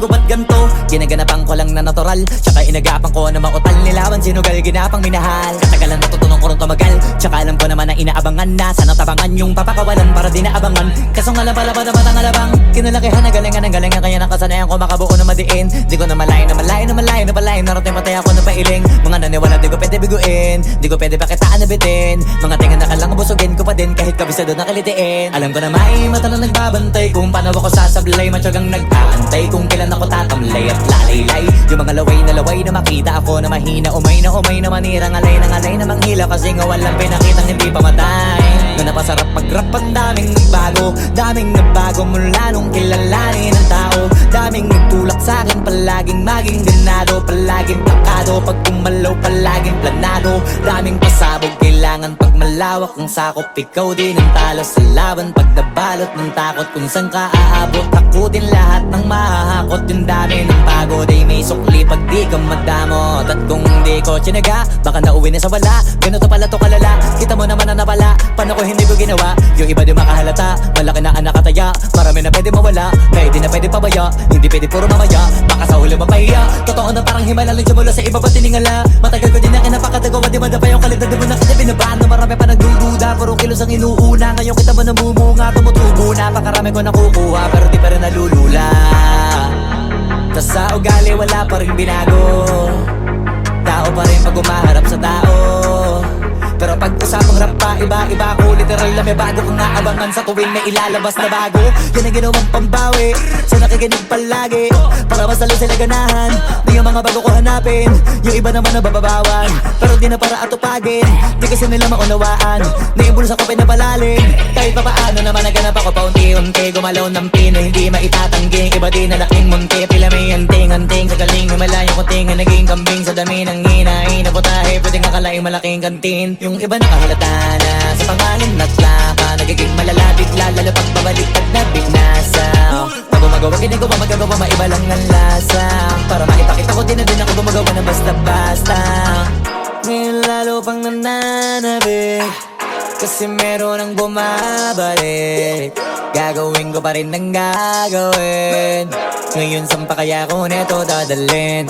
ko ba't ganto? Ginaganapan ko lang na natural, tsaka inagapan ko na mautal. Nilawan sinugal, ginapang minahal. Katagalan natutunan ko rin tumagal, tsaka alam ko naman na inaabangan na. Sana tabangan yung papakawalan para di naabangan. Kaso nga lang pala ba naman ang alabang kinalakihan na galingan ng galingan. Kaya nakasanayan ko makabuo na madiin. Di ko na malayo na malayo na malayo na malayo. Narating patay ako na pailing. Mga naniwala di ko pwede biguin, di ko pwede pakitaan na bitin. Mga tingan na kalang busugin ko pa din kahit kabisado na kalitiin. Alam ko na may mata na nagbabantay kung paano ako sasablay. Matyagang nag-aantay kung kailan ako tatamlay at lalaylay. Yung mga laway na makita ako na mahina. Umay na manirang alay na manghila. Kasi nga walang pinakitang hindi pamatay. Na napasarap mag-rap ang daming nagbago mula nung kilalanin ng tao. Daming nagtulak sa'kin, palaging maging ganado. Palaging plakado, pag kumalaw palaging planado. Daming pasabog, kailangan pag malawak ang sakop. Ikaw din ang talo sa laban, pag nabalot ng takot. Kung saan ka aabot, ako din lahat ng mahahakot. Yung dami ng pagod ay may sukli pag di ka madamot. At kung hindi ko tsinaga, baka nauwi na sa wala. Ganito pala to kalala, kita mo naman na napala. Paano ko hindi ko ginawa, yung iba di makahalata. Malaki na anak kataya, marami na pwede mawala. Kaya di na pwede pabaya, hindi pwede puro mamaya. Baka sa huli mapahiya, totoo na parang himala lang mula sa iba ba tiningala. Matagal ko din na kinapakatagawa, di madapa yung kalidad. Di mo na kita binabano, marami pa nagdududa. Puro kilos ang inuuna, ngayon kita mo namumunga. Tumutubo na, pakarami ko nakukuha, pero di pa rin nalulula. Tas sa ugali wala pa rin binago, tao pa rin pag umaharap sa tao. Pero pag usapang rap pa, iba-iba ko. Literal na may bago kong naabangan sa tuwing may ilalabas na bago. Yan ang ginawang pambawi sa nakikinig palagi, para mas lalo sila ganahan. Di yung mga bago ko hanapin, yung iba naman nababawan. Pero di na para atupagin, di kasi nila maunawaan. Naimbulsa ko pinapalalim, kahit pa paano naman naganap ako paunti-unti. Gumalaw ng pino, hindi maitatanggi. Iba din na laking munti, pila may anting-anting. Sa galing may malayong kunting, naging kambing sa dami ng hinahin. Naputahe, pwedeng akalaing malaking kantin. Yung iba nakahalata na sa pangalan at laka. Nagiging malala bigla, lalo pag babalik at nabinasa. Pag gumagawa, ginagawa, magagawa, maiba lang ang lasa. Para maipakita ko din na din ako gumagawa na basta-basta. Ngayon lalo pang nananabik, kasi meron ang bumabalik. Gagawin ko pa rin ng gagawin. Ngayon saan pa kaya ko neto dadalhin?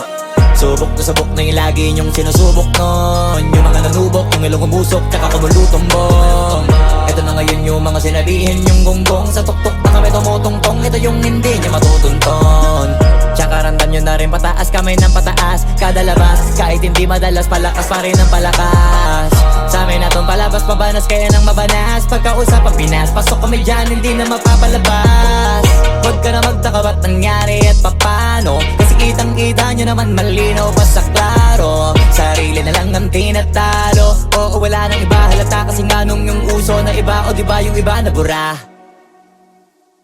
Subok to subok na yung lagi niyong sinusubok nun. Yung mga nanubok, yung ilong umusok, tsaka kumulutumbong. Ito na ngayon yung mga sinabihin yung gonggong. Sa tuktok na kami tumutungtong, ito yung hindi niya matutunton. Tsaka randam nyo na rin pataas, kamay ng pataas. Kada labas, kahit hindi madalas, palakas pa rin ang palakas. Sa amin natong palabas, pabanas, kaya nang mabanas. Pagkausap ang Pinas, pasok kami dyan, hindi na mapapalabas. Huwag ka na magtaka ba't nangyari at papano, kasi kitang-kita nyo naman malinaw pa sa klaro. Sarili na lang ang tinatalo, oo wala nang iba halata. Kasi nga nung yung uso na iba, o diba yung iba na bura.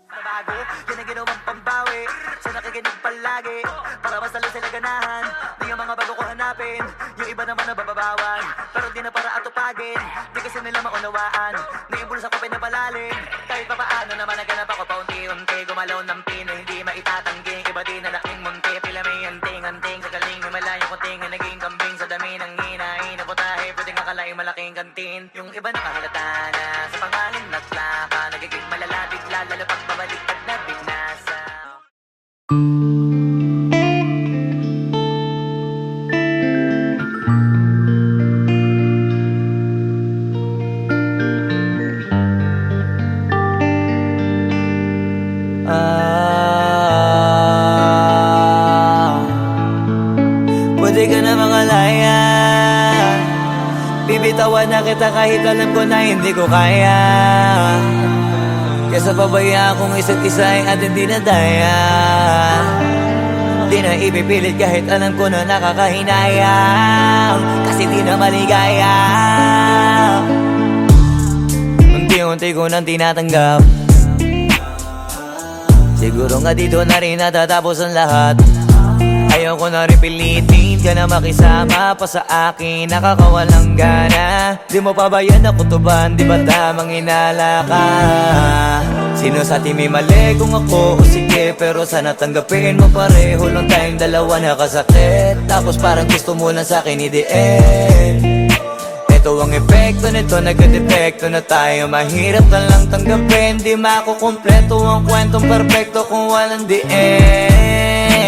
Nabago, yan ang ginawang pambawi sa nakikinig palagi, para mas lalo sila ganahan. Di yung mga bago ko hanapin, yung iba naman nababawan. Pero di na para atupagin, di kasi nila maunawaan. Naimbulsa ko pinapalalim, kahit pa paano naman naganap ako paunti-unti. Gumalaw ng pino, hindi maitatanggi. Iba din na laking munti, pila may anting-anting. Sa galing may malayong kunting, naging kambing sa dami ng hinahin. Naputahe, pwedeng akalaing malaking kantin. Yung iba nakahalata na sa pangalan at laka. Nagiging malala bigla, lalo pag babalik pag nabinasa. Pwede ka na mangalaya, bibitawan na kita kahit alam ko na hindi ko kaya. Kesa pabaya akong isa't isa ay atin di na daya. Di na ipipilit kahit alam ko na nakakahinayang, kasi di na maligaya. Unti-unti ko nang tinatanggap, siguro nga dito na rin natatapos ang lahat. Ayaw ko na rin pilitin ka na makisama pa sa akin, nakakawalang gana. Di mo pa ba yan nakutuban, di ba tamang inala ka? Sino sa atin may mali kung ako o sige, pero sana tanggapin mo pareho lang tayong dalawa nakasakit. Tapos parang gusto mo lang sa akin i-DM. Ito ang epekto nito, nagka-depekto na tayo. Mahirap na lang tanggapin, di makukumpleto ang kwentong perfecto kung walang the end.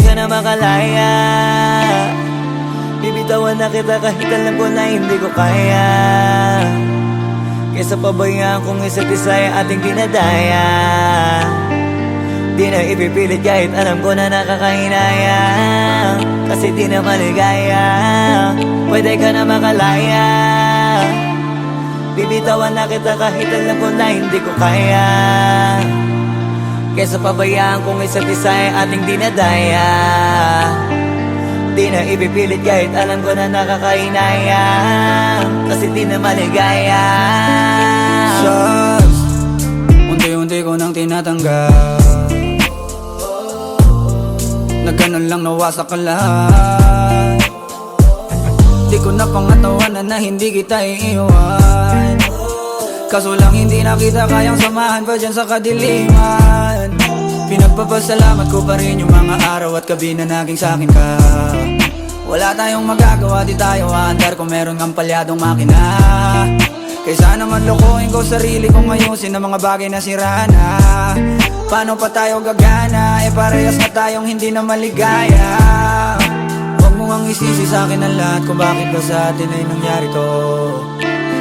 ka na makalaya. Bibitawan na kita kahit alam ko na hindi ko kaya. Kesa pabayaan kung isa't isa ay ating dinadaya. Di na ipipilit kahit alam ko na nakakahinaya. Kasi di na maligaya. Pwede ka na makalaya. Bibitawan na kita kahit alam ko na hindi ko kaya. Kesa pabayaan kung isa't isa ay ating dinadaya. Di na ipipilit kahit alam ko na nakakahinaya. Kasi di na maligaya. Shots, unti-unti ko nang tinatanggap. Na ganun lang nawasak ka lahat. Di ko na pangatawanan na hindi kita iiwan. Kaso lang hindi na kita kayang samahan pa dyan sa kadiliman. Pinagpapasalamat ko pa rin yung mga araw at gabi na naging sa'kin ka. Wala tayong magagawa, di tayo aandar kung meron kang palyadong makina. Kaysa naman lokohin ko sarili kong ayusin ang mga bagay na sira na. Paano pa tayo gagana, parehas na tayong hindi na maligaya. Huwag mo ang isisi sa'kin ang lahat kung bakit ba sa atin ay nangyari to.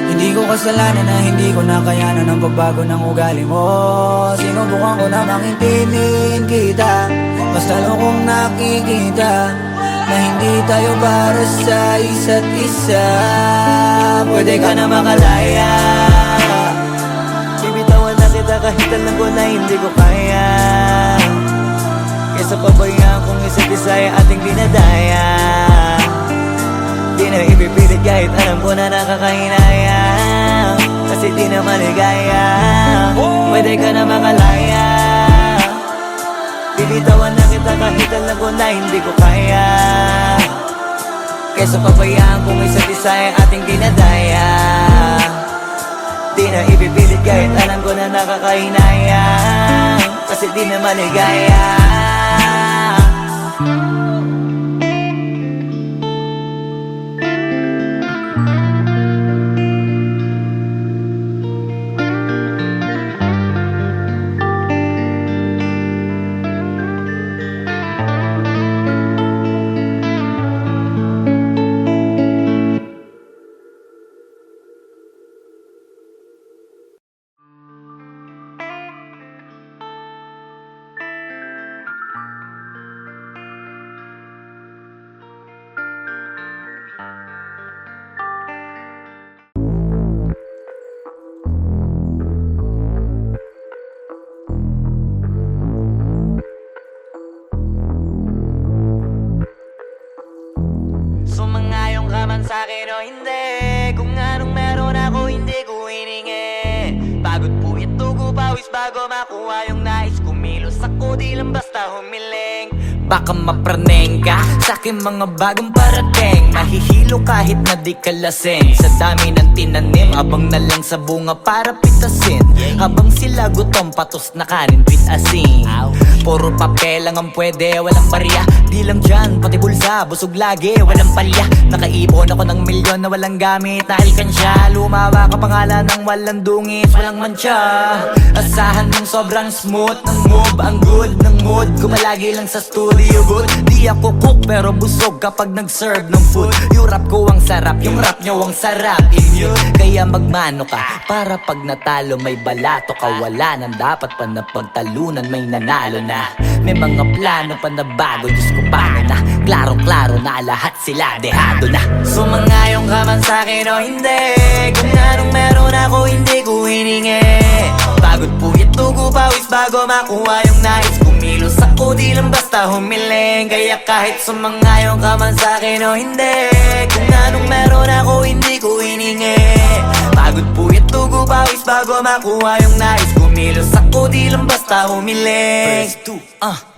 Hindi ko kasalanan na hindi ko nakayanan ang pagbago ng ugali mo. Sinubukan ko na makintindihin kita, basta lang kong nakikita na hindi tayo para sa isa't isa. Pwede ka na makalaya. Bibitawan na kita kahit alam ko na hindi ko kaya. Kesa pabayaan kung isa't isa ay ating dinadaya. Di na ipipilit kahit alam ko na nakakahinaya. Kasi di na maligaya. Pwede ka na makalaya. Bibitawan na kita kahit alam ko na hindi ko kaya. Kesa pabayaan kung isa't isa ay ating dinadaya. Di na ipipilit kahit alam ko na nakakahinaya. Kasi di na maligaya. Sumangayong ka man sa'kin o hindi, kung anong meron ako hindi ko hiningi. Pagod puyat dugo pawis bago makuha yung nais. Kumilos ako di lang basta humiling. Baka mapraneng ka sa'kin mga bagong parating. Mahihilo kahit na di ka lasing. Sa dami ng tinanim, abang na lang sa bunga para pitasin. Habang sila gutom, patos na kanin with asin. Puro papel lang ang pwede, walang barya. Di lang dyan, pati bulsa, busog lagi, walang palya. Nakaipon ako ng milyon na walang gamit na alkansya. Lumawa ka pangalan ng walang dungis, walang mancha. Asahan mong sobrang smooth ng move, ang good ng mood. Kumalagi lang sa studio booth. Di ako cook pero busog kapag nag-serve ng food. Yung rap ko ang sarap, yung rap nyo ang sarap. Immune, kaya magmano ka para pag natalo may balato ka. Wala nang dapat pa na pagtalunan, may nanalo na. May mga plano pa na bago, Diyos ko paano na. Klarong-klaro na lahat sila dehado na. Sumangayong ka man sa'kin o hindi, kung anong meron ako hindi ko hiningi. Pagod puyat dugo pawis bago makuha yung nais. Kumilos ako di lang basta humiling. Kaya kahit sumangayong ka man sa'kin o hindi, kung anong meron ako hindi ko hiningi. Pagod puyat dugo pawis bago makuha yung nais. Kumilos ako di lang basta humiling.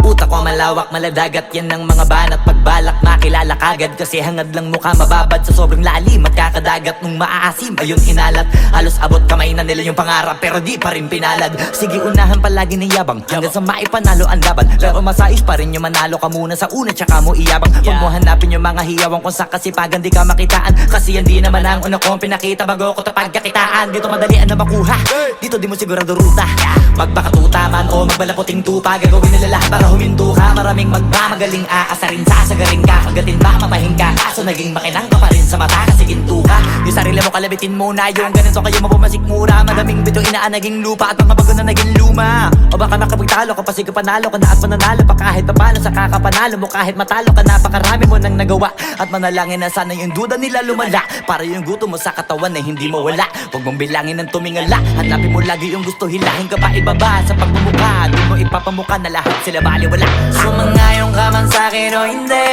Utak ko malawak, maladagat yan ng mga banat. Pagbalak makilala kagad kasi hangad lang mukha mababad sa sobrang lalim at kakadagat. dagat nung maaasim ayun inalat. Halos abot kamay na nila yung pangarap pero di pa rin pinalad. Sige unahan palagi ng yabang hanggang sa maipanalo ang laban. Pero masais pa rin yung manalo ka muna sa una tsaka mo iyabang. Huwag mo hanapin yung mga hiyawang kung sa kasipagan di ka makitaan. Kasi yan di naman ang una kong pinakita bago ko tapagkakitaan. Dito madalian na makuha, dito di mo sigurado ruta. Magpakatuta man o magbalaputing tupa, gagawin nila lahat para huminto ka. Maraming magmamagaling aasarin, sasagarin ka, kagatin ba mapahing ka. Kaso naging makinang ka pa rin sa mata kasi ginto ka. Yung sarili mo kalabitin muna, yung ganito kayo mabumasik mura. Madaming bito inaan naging lupa at mga bago na naging luma. O baka makapagtalo ka pa sige panalo ka na at mananalo pa kahit papalo sa kakapanalo mo. Kahit matalo ka napakarami mo nang nagawa at manalangin na sana yung duda nila lumala para yung gutom mo sa katawan ay hindi mawala. Huwag mong bilangin ng tumingala, hanapin mo lagi yung gusto, hilahin ka pa ibaba sa pagmumukha. Di mo ipapamukha na lahat sila baliwala. Sumangayon ka man sa'kin o hindi,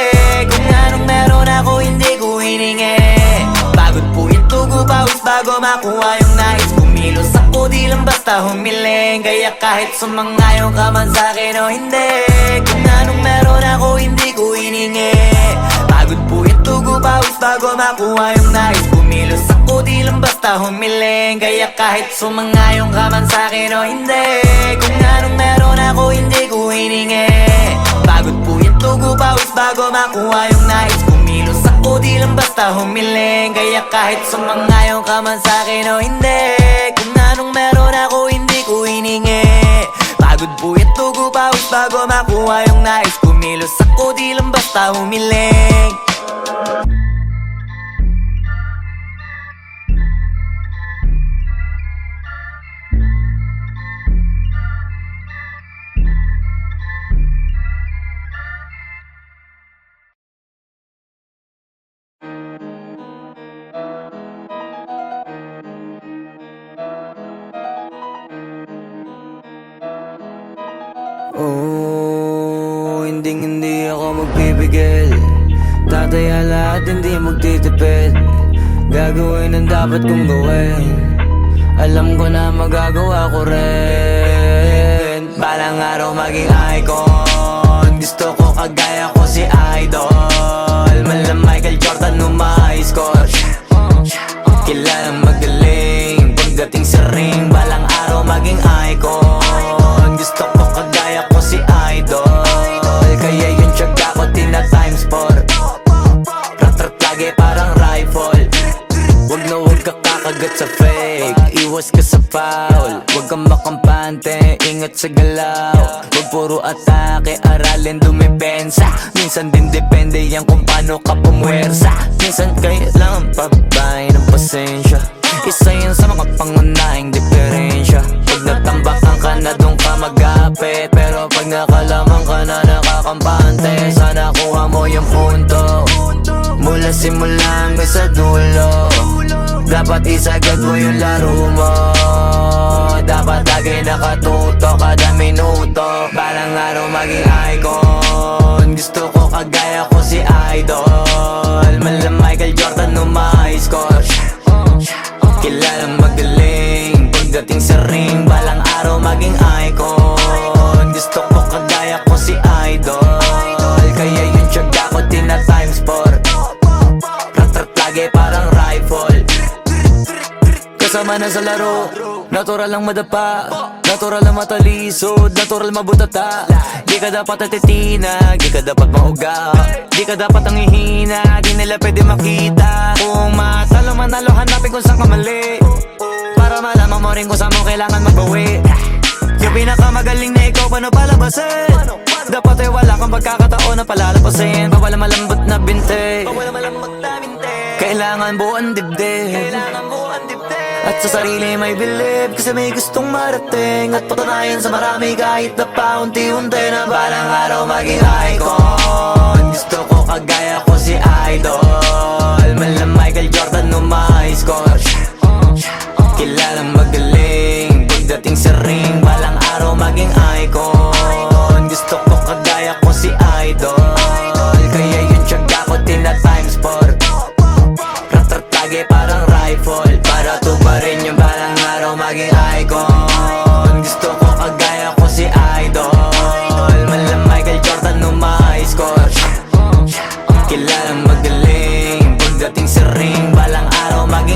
kung anong meron ako hindi ko hiningi. Pagod po ito pawis bago makuha yung nais. Kumilos ako di lang basta humiling. Kaya kahit sumangayon ka man sa'kin o hindi, kung anong meron ako hindi ko hiningi. Pagod po ito pawis bago makuha yung nais. Kumilos ako di lang basta humiling. Kaya kahit sumangayon ka man sa'kin o hindi, kung anong meron ako hindi ko hiningi. Pagod po ito pawis bago makuha yung nais. Kumilos ako di lang basta humiling. Kaya kahit sumangayon ka man sa'kin o hindi, kung anong meron ako hindi ko hiningi. Pagod po ito pawis bago makuha yung nais. Kumilos ako di lang basta humiling. Oh, hindi ako magpipigil. Tataya lahat, hindi magtitipid. Gagawin ang dapat kong gawin. Alam ko na magagawa ko rin. Balang araw maging icon. Gusto ko kagaya ko si Idol. Malam Michael Jordan nung ma-score. Kilalang magaling pagdating sa ring. Balang araw maging icon. Gusto ko kagaya ko si Idol. Kaya yung tiyaga ko tina times 4. Rat-rat lagi parang rifle. Wag na wag ka kakagat sa fake. Iwas ka sa foul. Wag kang makampante, ingat sa galaw. Wag puro atake, aralin dumipensa. Minsan din depende yan kung paano ka pumwersa. Minsan kailangan pabay ng pasensya. Isa yan sa mga pangunahing diferensya. Pag natambakan ka na doon ka mag-apit, pero pag nakalaman ka na nakakampante, sana kuha mo yung punto. Mula simula hanggang sa dulo, dapat isagad mo yung laro mo. Dapat lagi nakatuto kada minuto. Balang araw maging icon. Gusto ko kagaya ko si Idol. Malam Michael Jordan nung ma-score. Kilalang magaling pagdating sa ring. Balang araw maging icon. Gusto ko kagaya ko si Idol. Kaya yung tiyaga ko tina times 4. Rat-rat lagi parang rifle. Kasama na sa laro, natural lang madapa, natural lang matalisod, natural mabutata. Di ka dapat atitina, di ka dapat mauga, di ka dapat ang ihina, di nila pwede makita. Kung matalo manalo, hanapin kung saan ka mali, para malaman mo rin kung saan mo kailangan magbawi. Yung pinakamagaling na ikaw, paano palabasin? Dapat ay wala kang pagkakataon na palalapasin. Bawal malambot na binte, kailangan buuan dibdib. At sa sarili may believe, kasi may gustong marating. At patunayan sa marami kahit na paunti-unti, na balang araw maging icon. Gusto ko kagaya ko si Idol. Malam Michael Jordan nung ma-score. Kilalang magaling pagdating sa ring. Balang araw maging icon. Gusto ko kagaya ko si Idol. Kaya yung tiyaga ko tina times 4. Rat-rat lagi parang rifle. Para tubarin yung balang araw maging icon. Gusto ko kagaya ko si Idol. Malam Michael Jordan nung ma-score. Kilalang magaling pagdating sa ring. Balang araw maging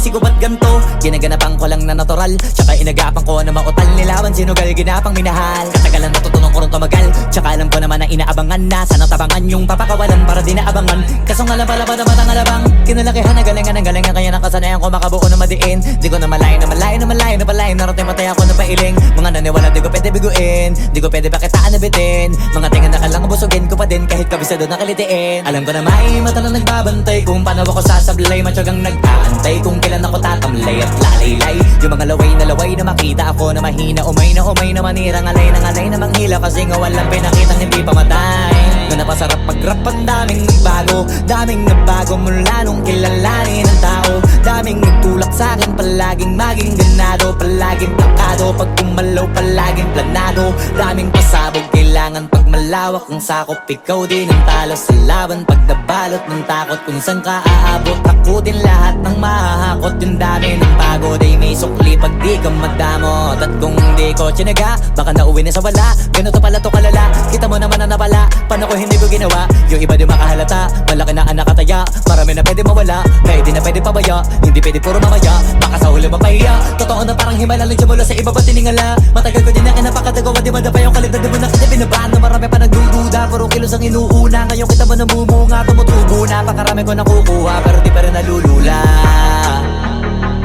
isip ko ba't ganto? Ginaganapan ko lang na natural, tsaka inagapan ko na mautal. Nilawan sinugal, ginapang minahal. Katagalan natutunan ko rin tumagal, tsaka alam ko naman na inaabangan na. Sana tabangan yung papakawalan para di naabangan. Kaso nga lang pala ba naman ang alabang kinalakihan na galingan ng galingan, kaya nakasanayan ko makabuo na madiin. Di ko na malayo na malayo na malayo na palayo. Narating matay ako na pailing. Mga naniwala di ko pwede biguin, di ko pwede pakitaan na bitin. Mga tingan na kalang busugin ko pa din kahit kabisado na kalitiin. Alam ko na may mata na nagbabantay kung paano ako sasablay. Matyagang nag-aantay kung kailan ako tatamlay at lalaylay. Yung mga laway na makita ako na mahina. Umay na manira, ngalay na manghila. Kasi nga walang pinakitang hindi pamatay. Na napasarap pag-rap ang daming nagbago. Daming nagbago mula nung kilalanin ang tao. Daming nagtulak sa'kin, palaging maging ganado. Palaging takado, pag kumalaw palaging planado. Daming pasabog, kailangan pag malawak ang sakop. Ikaw din ang talo sa laban, pag nabalot ng takot. Kung saan ka aabot, ako din lahat ng mahahakot. Yung dami ng pagod ay may sukli pag di ka madamot. At kung di ko tsinaga, baka nauwi na sa wala. Ganito pala to kalala, kita mo naman na napala. Paano ko hindi ko ginawa, yung iba di makahalata. Malaki na anak kataya, marami na pwede mawala. Kaya di na pwede pabaya, hindi pwede puro mamaya. Baka sa huli mapahiya, totoo na parang himala lang siya mula sa iba ba tiningala. Matagal ko din na kinapakatagawa, di madapa yung kalibdad. Di mo na kita binabaan na marami pa nagdududa. Puro kilos ang inuuna, ngayon kita mo namumunga. Tumutubo na, pakarami ko nakukuha, pero di pa rin nalulula.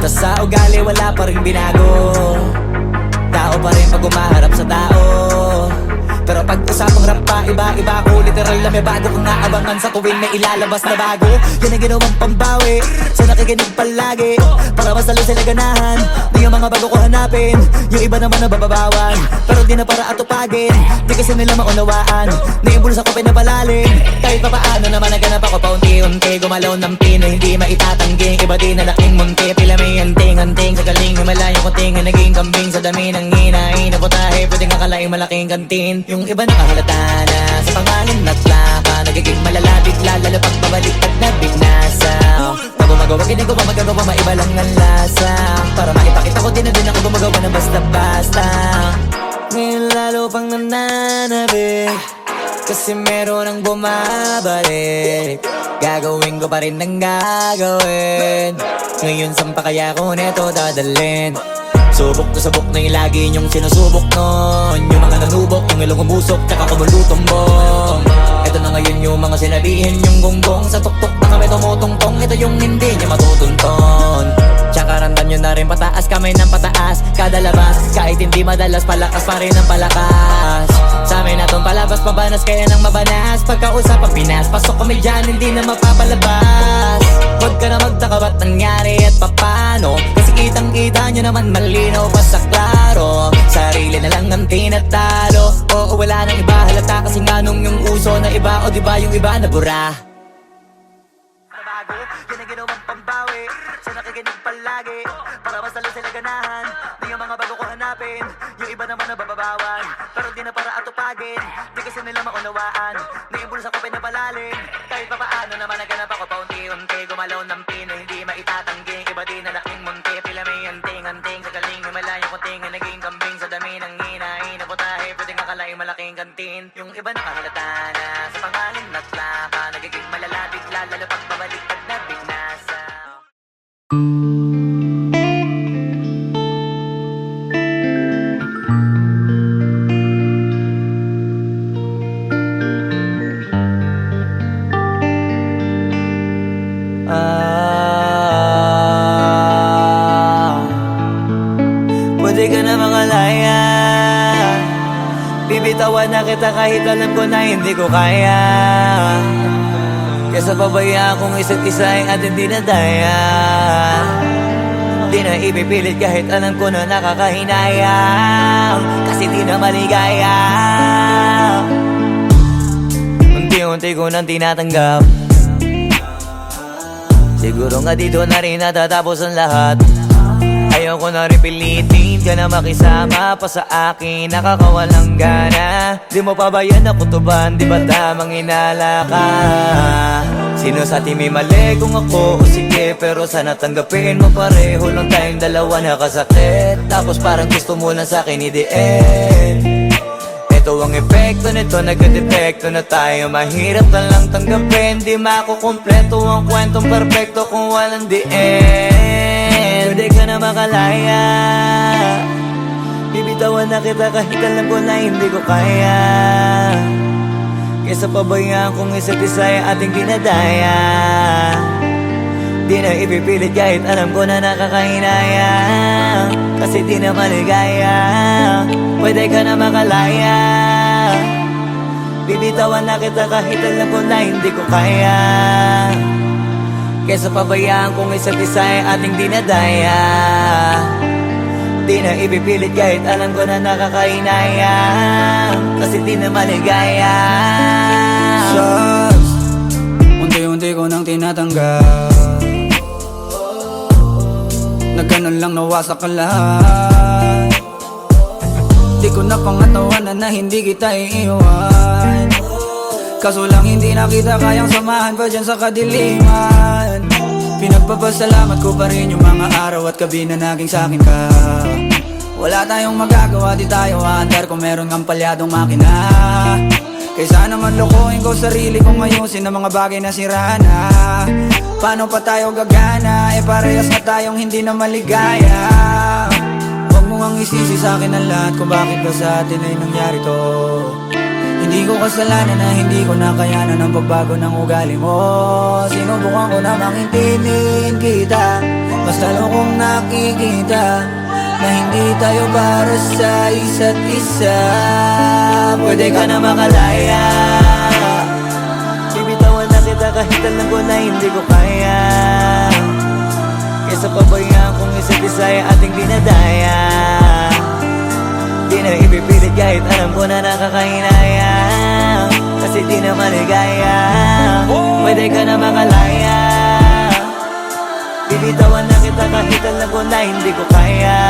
Tas sa ugali wala pa rin binago. Tao pa rin pag umaharap sa tao. Pero pag usapang rap pa, iba-iba ko. Literal na may bago kong naabangan sa tuwing may ilalabas na bago. Yan ang ginawang pambawi sa nakikinig palagi, para mas lalo sila ganahan. Di yung mga bago ko hanapin, yung iba naman nababawan. Pero di na para atupagin, di kasi nila maunawaan. Naibulsa ko pinapalalim, kahit pa paano naman naganap ako paunti-unti. Gumalaw ng pino, hindi maitatangging. Iba di na laking munti, pila may anting-anting. Sa galing himalayo ko tingin, naging kambing. Sa dami ng hinahin na putahe, pwedeng akalaing malaking kantin. Yung iba nakahalata na sa pangalan at laka. Nagiging malala bigla, lalo pag pabaliktad na binasa. Pag gumagawa, ginagawa, magagawa, maiba lang ang lasa. Para maipakita ko din na din ako gumagawa ng basta-basta. Ngayon lalo pang nananabik, kasi meron ang bumabalik. Gagawin ko pa rin ang gagawin. Ngayon saan pa kaya ko neto dadalhin? Subok na yung lagi niyong sinusubok nun. Yung mga nanubok, yung ilong umusok, tsaka kumulutumbong. Ito na ngayon yung mga sinabihin yung gonggong. Sa tuktok na kami tumutungtong, ito yung hindi niya matutunton. Tsaka ramdam nyo na rin pataas, kamay ng pataas. Kada labas, kahit hindi madalas, palakas pa rin ang palakas. Sa amin na tong palabas, pabanas, kaya nang mabanas. Pagkausap ang Pinas, pasok kami dyan, hindi na mapapalabas. Huwag ka na magtaka ba't nangyari at papano, kasi kitang-kita nyo naman malinaw pa sa klaro. Sarili na lang ang tinatalo. Oo, wala nang iba halata, kasi nga nung yung uso na iba. O diba yung iba na bura. Nabago, yan ang ginawang pambawi sa nakikinig palagi, para mas lalo sila ganahan. Di yung mga bago ko hanapin, yung iba naman nababawan. Pero di na para atupagin, di kasi nila maunawaan. Naimbulsa ko pinapalalim, kahit pa paano naman naganap ako paunti-unti. Gumalaw ng pino, hindi maitatangging. Iba di na laking munti, pila may anting-anting. Sa galing malayo ko tingin, naging kambing. Sa dami ng hinahin na putahe, pwedeng akalaing malaking kantin. Yung iba nakahalata na sa pangalan at laka. Nagiging malala bigla, lalo pag babaliktad na bignasa. Pwede ka na mangalaya, bibitawan na kita kahit alam ko na hindi ko kaya. Kesa pabayaan kong isa't isa ay atin di na daya. Di na ipipilit kahit alam ko na nakakahinayang, kasi di na maligaya. Unti-unti ko nang tinatanggap, siguro nga dito na rin natatapos ang lahat. Ayaw ko na rin pilitin ka na makisama pa sa akin, nakakawalang gana. Di mo pa ba yan ako tuban, di ba tamang inala ka? Sino sa atin may mali kung ako o sige, pero sana tanggapin mo pareho lang tayong dalawa nakasakit. Tapos parang gusto mo na sa akin i-end. Ito ang epekto nito, nagka-depekto na tayo. Mahirap na lang tanggapin, di makukumpleto ang kwentong perfecto kung walang the end. Pwede ka na makalaya, bibitawan na kita kahit alam ko na hindi ko kaya. Kesa pabayaan kung isa't isa ay ating dinadaya. Di na ipipilit kahit alam ko na nakakahinaya, kasi di na maligaya. Pwede ka na makalaya, bibitawan na kita kahit alam ko na hindi ko kaya. Kesa pabayaan kung isa't isa ay ating dinadaya. Di na ipipilit kahit alam ko na nakakahinaya, kasi di na maligaya. Shots, unti-unti ko nang tinatanggap, na ganun lang nawasak ka lahat. Di ko na pangatawanan na hindi kita iiwan, kaso lang hindi na kita kayang samahan pa dyan sa kadiliman. Pinagpapasalamat ko pa rin yung mga araw at gabi na naging sa'kin ka. Wala tayong magagawa, di tayo aandar kung meron kang palyadong makina. Kaysa naman lokohin ko sarili kong ayusin ang mga bagay na sira na. Paano pa tayo gagana, parehas na tayong hindi na maligaya. Huwag mo ngang isisi sa'kin ang lahat kung bakit ba sa atin ay nangyari to. Hindi ko kasalanan na hindi ko nakayanan ang pagbago ng ugali mo. Sinubukan ko namang intindihin kita, basta lang kong nakikita na hindi tayo para sa isa't isa. Pwede ka na makalaya, bibitawan na kita kahit alam ko na hindi ko kaya. Kesa pabayaan kung isa't isa ay ating dinadaya. Di na ipipilit kahit alam ko na nakakahinaya, kasi di na maligaya. Pwede ka na makalaya, bibitawan na kita kahit alam ko na hindi ko kaya.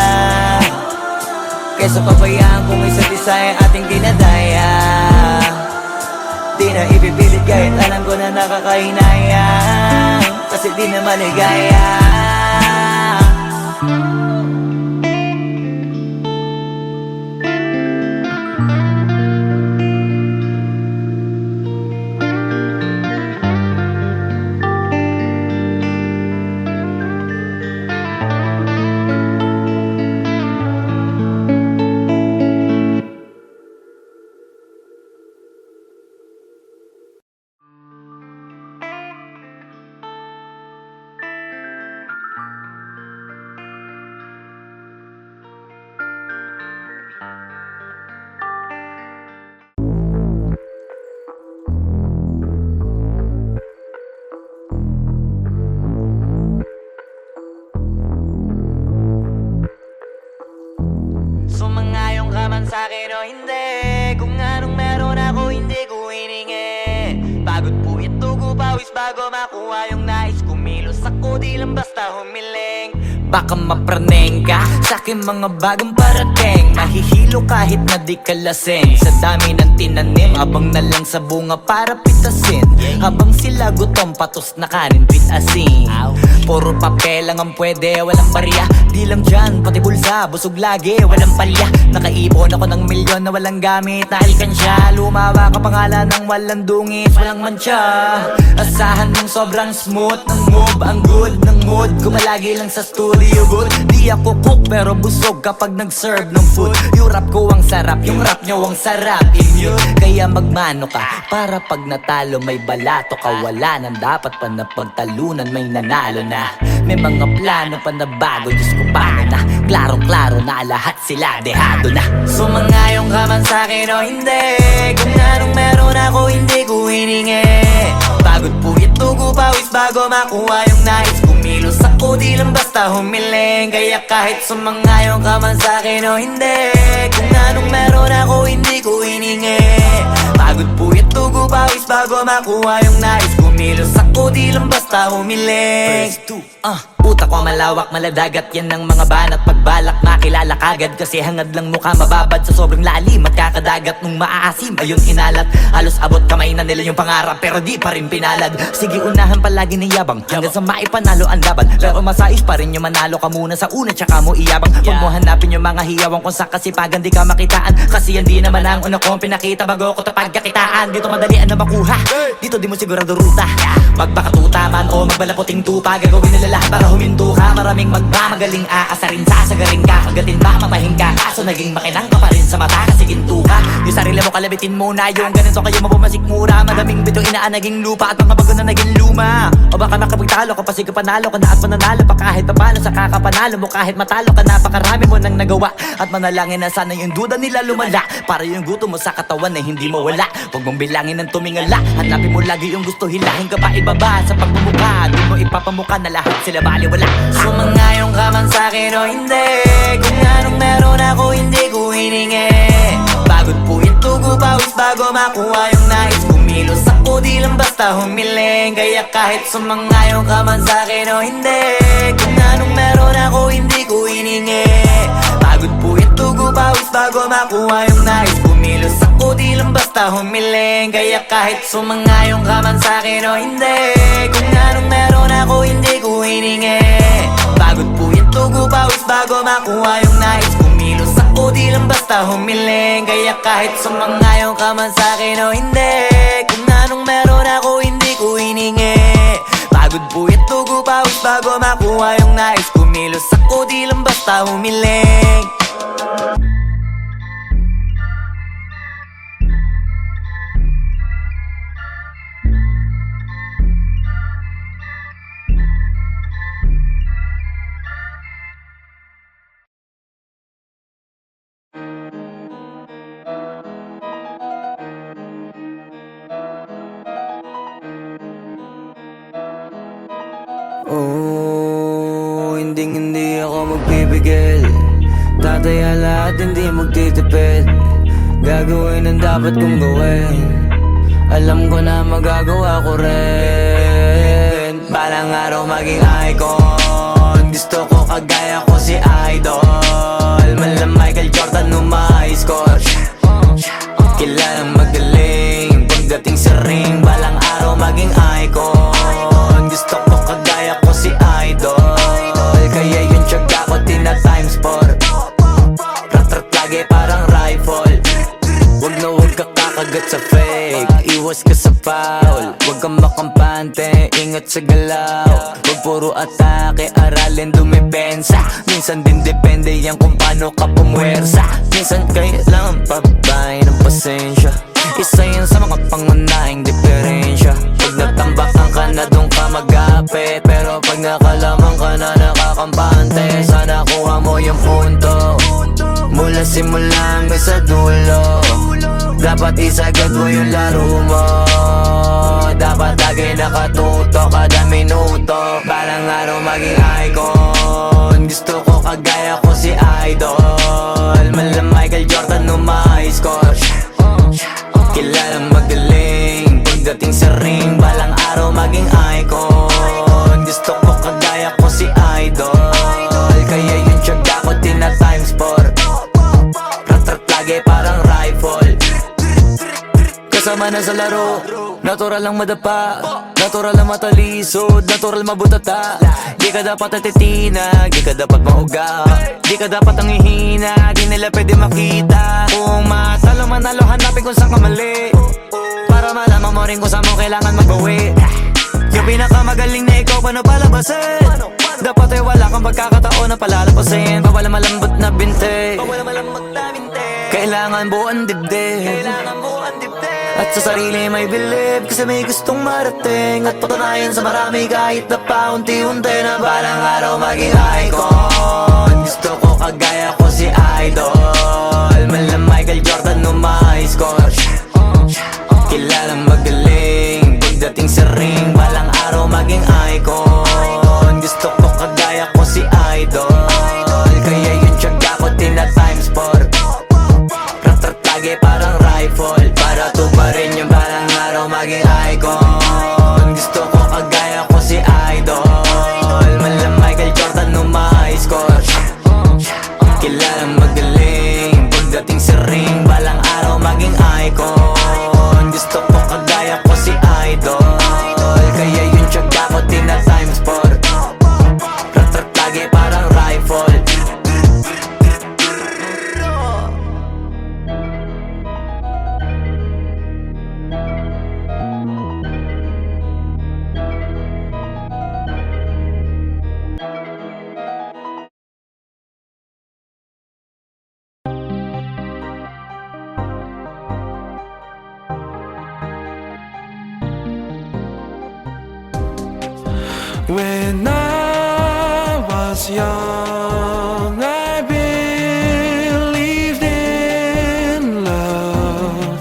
Kesa pabayaan kung isa't isa ay ating dinadaya. Di na ipipilit kahit alam ko na nakakahinaya, kasi di na maligaya. Sumangayong ka man sa'kin o hindi, kung anong meron ako hindi ko hiningi. Pagod po ito ko pawis bago makuha yung nais. Kumilos ako di lang basta humiling. Baka mapraneng ka sa'kin mga bagong parating. Mahihilo kahit na di ka lasing. Sa dami ng tinanim, abang na lang sa bunga para pitasin. Habang sila gutom, patos na kanin with asin. Puro papel lang ang pwede, walang barya. Di lang dyan, pati bulsa, busog lagi, walang palya. Nakaipon ako ng milyon na walang gamit na alkansya. Lumawa ka pangalan ng walang dungis, walang mancha. Asahan mong sobrang smooth ng move, ang good ng mood. Kumalagi lang sa studio booth. Di ako cook pero busog kapag nag-serve ng food. Yung rap ko ang sarap, yung rap nyo ang sarap. Immune, kaya magmano ka para pag natalo may balato ka. Wala nang dapat pa na pagtalunan, may nanalo na. May mga plano pa na bago, Diyos ko paano na. Klarong-klaro na lahat sila dehado na. Sumangayong ka man sa'kin o hindi, kung anong meron ako hindi ko hiningi. Pagod po ito ko pawis bago makuha yung nais. Kumilos ako di lang basta humiling. Kaya kahit sumangayong ka man sa'kin o hindi, kung anong meron ako hindi ko hiningi. Pagod po ito ko pawis bago makuha yung nais. Kumilos ako di lang basta humiling. Utak ko malawak, maladagat yan ng mga banat. Pagbalak makilala kagad, kasi hangad lang mukha mababad sa sobrang lalim at kakadagat nung maaasim. Ayun inalat, halos abot kamay na nila yung pangarap pero di pa rin pinalad. Sige unahan palagi ni yabang hanggang sa maipanalo ang laban. Pero masais pa rin yung manalo ka muna sa una tsaka mo iyabang. Huwag mo hanapin yung mga hiyawang kung sa kasipagan di ka makitaan. Kasi yan di naman ang una kong pinakita bago ko tapagkakitaan. Dito madalian na makuha, dito di mo sigurado ruta. Magbakatuta man o magbalaputing tupa, gagawin nila lahat para huminto ka. Maraming magmamagaling aasarin, sasagaring ka, kagatin ba, mapahin ka. Kaso naging makinang ka pa rin sa mata kasi ginto ka. Yung sarili mo kalabitin muna, yung ganito kayo mabumasik mura. Madaming bito inaan naging lupa at mga bago na naging luma. O baka makapagtalo ka pa, sige panalo ka na at mananalo pa kahit papano sa kakapanalo mo. Kahit matalo ka, napakarami mo nang nagawa. At manalangin na sana yung duda nila lumala, para yung gutom mo sa katawan ay hindi mawala. Huwag mong bilangin ng tumingala, hanapin mo lagi yung gusto, hilahin ka pa ibaba. Sa pagmumukha, di mo ipapamuka na lahat sila baliwala. Sumangayon ka man sa'kin o hindi, kung anong meron ako hindi ko hiningi. Pagod po itugo pawis bago makuha yung nais. Kumilos ako di lang basta humiling. Kaya kahit sumangayon ka man sa'kin o hindi, kung anong meron ako hindi ko hiningi. Pagod po itugo pawis bago makuha yung nais. Kumilos ako di lang basta humiling. Kaya kahit sumangayon ka man sa'kin o hindi, kung anong meron ako hindi ko hiningi. Pagod po itugo pawis bago makuha yung nais. Kumilos ako di lang basta humiling. Kaya kahit sumangayon ka man sa'kin o hindi, kung anong meron ako hindi ko hiningi. Pagod po itugo pawis bago makuha yung nais. Kumilos ako di lang basta humiling. Oh, hindi ako magpipigil. Tataya lahat, hindi magtitipid. Gagawin ang dapat kong gawin. Alam ko na magagawa ko rin. Balang araw maging icon. Gusto ko kagaya ko si Idol. Mala Michael Jordan score. Kilalang magaling pagdating sa ring. Balang araw maging icon. Gusto ko kagaya ko si Idol. Kaya yung tiyaga ko tina-times 4. Rat-rat lagi parang rifle. Wag na wag ka kakagat sa fake. Iwas ka sa foul. Wag kang makampante, ingat sa galaw. Wag puro atake, aralin dumipensa. Minsan din depende yan kung paano ka pumwersa. Minsan kailangan pabay ng pasensya. Isa yan sa mga pangunahing diferensya. Pag natambakan ka na doon ka magapit, pero pag nakalaman ka na nakakampante, sana kuha mo yung punto. Mula simula hanggang sa dulo, dapat isagad mo yung laro mo. Dapat lagi nakatuto kada minuto. Balang araw maging icon. Gusto ko kagaya ko si Idol. Mala Michael Jordan score. Kilalang magaling pagdating sa ring. Balang araw maging icon. Gusto ko kagaya ko si Idol. Kaya yung tiyaga ko tina-times 4. Rat-rat lagi parang rifle. Kasama na sa laro, natural lang madapa, natural lang matalisod, natural mabutata. Di ka dapat atitinag, di ka dapat mauga, di ka dapat ang ihina, di nila pwede makita. Kung matalo manalo, hanapin kung saan ka mali, para malaman mo rin kung saan mo kailangan magbawi. Yung pinakamagaling na ikaw, paano palabasin? Dapat ay wala kang pagkakataon na palalapasin. Bawal malambot na binte, kailangan buuan dibdib. At sa sarili may believe, kasi may gustong marating. At patunayan sa marami kahit na paunti-unti, na balang araw maging icon. Gusto ko kagaya ko si Idol. Mala Michael Jordan score. Kilalang magaling pagdating sa ring. Balang araw maging icon. Gusto ko kagaya ko si Idol. Kaya yung tiyaga ko tina-times 4. Rat-rat lagi parang rifle. Para tuparin yung balang araw maging icon. Gusto ko kagaya ko si Idol. Mala Michael Jordan score. Kilalang magaling pagdating sa ring. Balang araw maging icon. When I was young, I believed in love.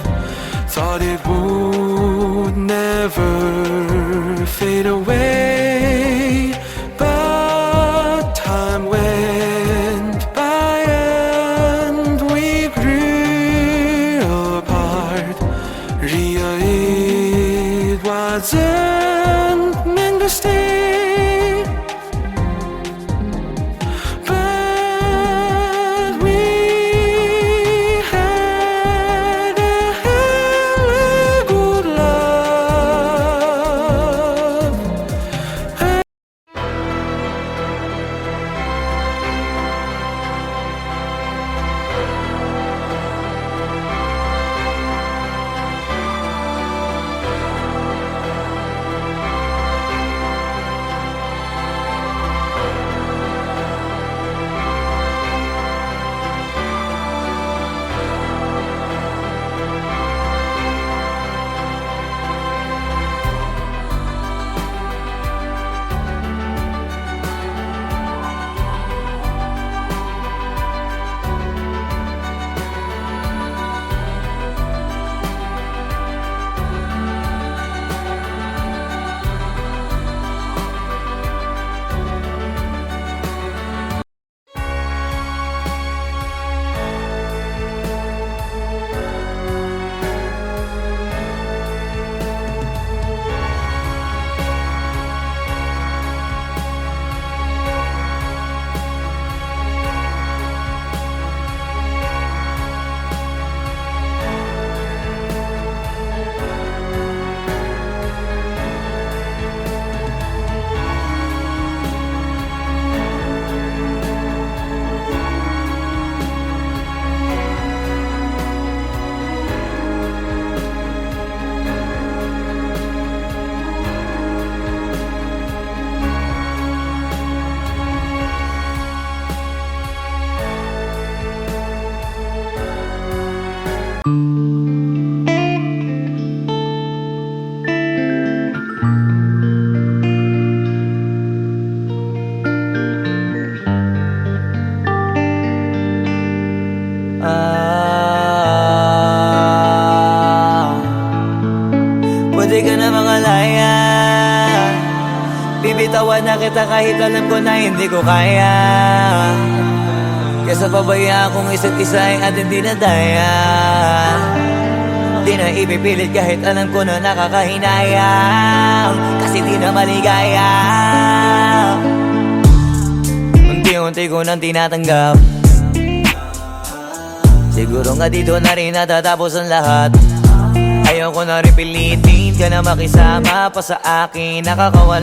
Thought it would never fade away. But time went by and we grew apart. Ria, it wasn't meant to stay. But we had a hella good love. Pwede ka na mangalaya. Bibitawan na kita kahit alam ko na hindi ko kaya. Kesa pabaya akong isa't isa ay ating dinadaya. Di na ipipilit kahit alam ko na nakakahinayang. Kasi di na maligaya. Unti-unti ko nang tinatanggap. Siguro nga dito na rin natatapos ang lahat. Ayoko na rin pilitin ka na makisama pa sa akin. Nakakawala